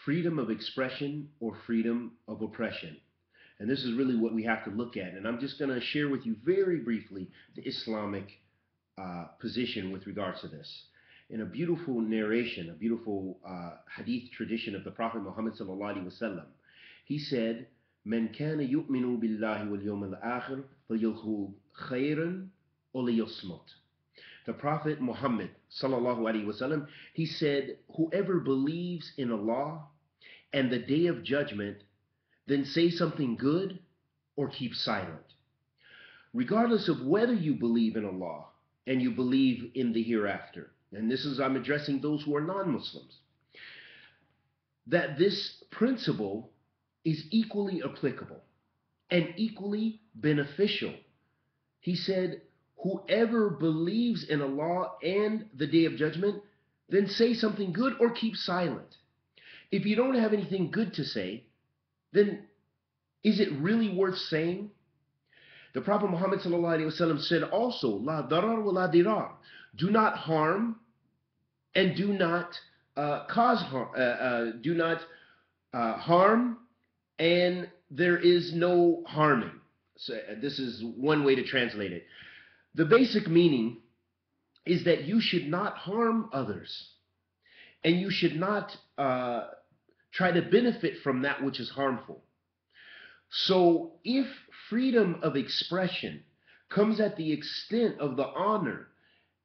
Freedom of expression or freedom of oppression. And this is really what we have to look at. And I'm just going to share with you very briefly the Islamic position with regards to this. In a beautiful narration, a beautiful hadith tradition of the Prophet Muhammad sallallahu alaihi wasallam, he said, "Man kana yu'minu billahi wal yawm al-akhir falyaqul khayran aw liyasmut." The Prophet Muhammad sallallahu alaihi wasallam, he said, "Whoever believes in Allah and the Day of Judgment, then say something good or keep silent." Regardless of whether you believe in Allah and you believe in the hereafter, and this is, I'm addressing those who are non-Muslims, that this principle is equally applicable and equally beneficial. He said, whoever believes in Allah and the Day of Judgment, then say something good or keep silent. If you don't have anything good to say, then is it really worth saying? The Prophet Muhammad ﷺ said also, "La darar wa la dirar." Do not harm and do not cause harm. Do not harm, and there is no harming. So this is one way to translate it. The basic meaning is that you should not harm others, and you should not try to benefit from that which is harmful. So if freedom of expression comes at the extent of the honor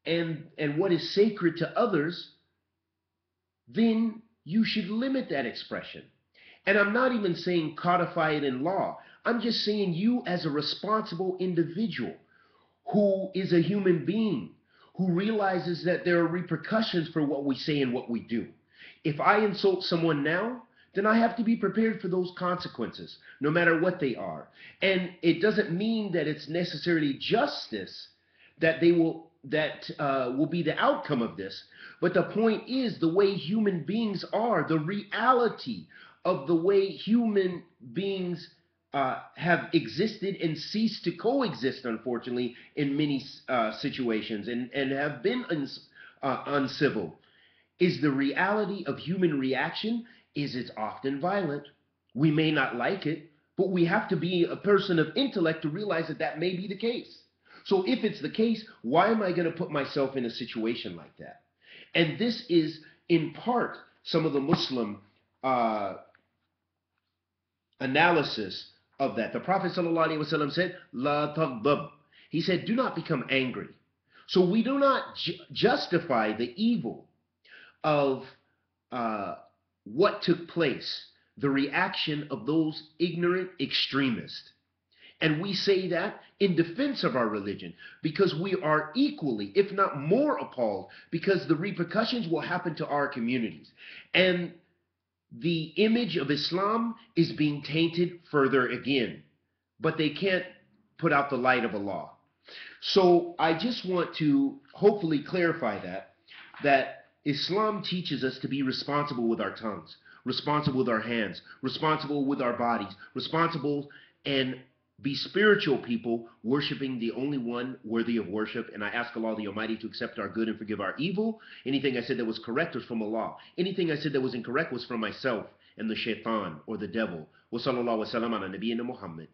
and what is sacred to others, then you should limit that expression. And I'm not even saying codify it in law. I'm just saying you as a responsible individual who is a human being, who realizes that there are repercussions for what we say and what we do. If I insult someone now, then I have to be prepared for those consequences, no matter what they are. And it doesn't mean that it's necessarily justice that will be the outcome of this. But the point is the way human beings are, the reality of the way human beings have existed and ceased to coexist, unfortunately, in many situations and have been uncivil, is the reality of human reaction is it's often violent. We may not like it, but we have to be a person of intellect to realize that that may be the case. So if it's the case, why am I going to put myself in a situation like that? And this is, in part, some of the Muslim analysis of that. The Prophet ﷺ said, "La taghdab." He said, do not become angry. So we do not justify the evil of what took place, the reaction of those ignorant extremists. And we say that in defense of our religion, because we are equally, if not more, appalled, because the repercussions will happen to our communities. And the image of Islam is being tainted further again, but they can't put out the light of Allah. So I just want to hopefully clarify that Islam teaches us to be responsible with our tongues, responsible with our hands, responsible with our bodies, responsible and be spiritual people, worshiping the only one worthy of worship. And I ask Allah the Almighty to accept our good and forgive our evil. Anything I said that was correct was from Allah. Anything I said that was incorrect was from myself and the shaitan or the devil. Wa sallallahu wa sallam ala nabiyyina Muhammad.